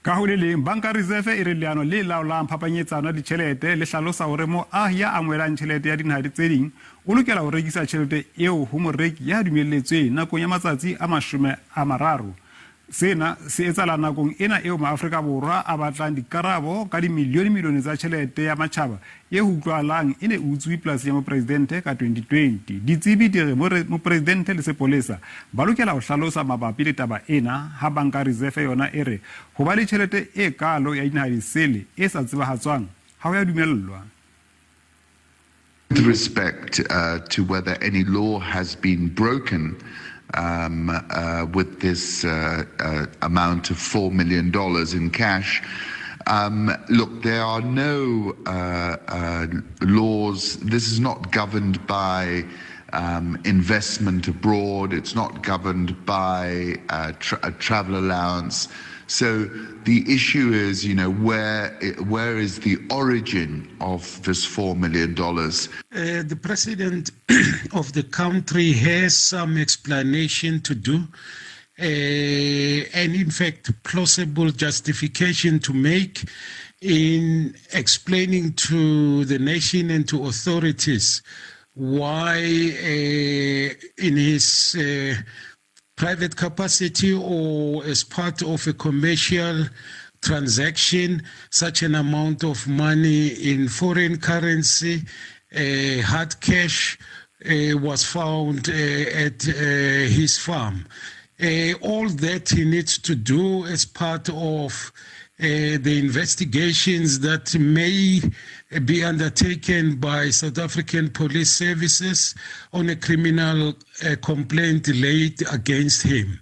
Ka ho le leng Banka Resefe e re leano le laolang phapanyetsano ya ditjhelete le hlalosa hore moahi ya amohelang tjhelete ya dinaha tse ding o lokela ho rekisa tjhelete eo ho moreki ya dumelletsweng nakong ya matsatsi a mashome a mararo. Sena se etsahala nakong ena eo maAfrika Borwa a batlang dikarabo ka dimilione tsa tjhelete ya matjhaba e utlwahalang e ne utswi polasi ya mopresidente ka 2020. Ditsebi di re mopresidente le sepolesa ba lokela ho hlalosa mabapi le taba ena ha Banka Resefe yona e re ho ba le tjhelete e kalo ya dinaha disele e sa tsebahatswang ha ho ya dumellwa. With respect to whether any law has been broken with this amount of $4 million in cash. Look, there are no laws. This is not governed by investment abroad. It's not governed by a travel allowance. So the issue is, where is the origin of this $4 million? The president of the country has some explanation to do, and in fact, plausible justification to make in explaining to the nation and to authorities why, in his private capacity or as part of a commercial transaction, such an amount of money in foreign currency, hard cash, was found at his farm. All that he needs to do as part of the investigations that may be undertaken by South African police services on a criminal complaint laid against him.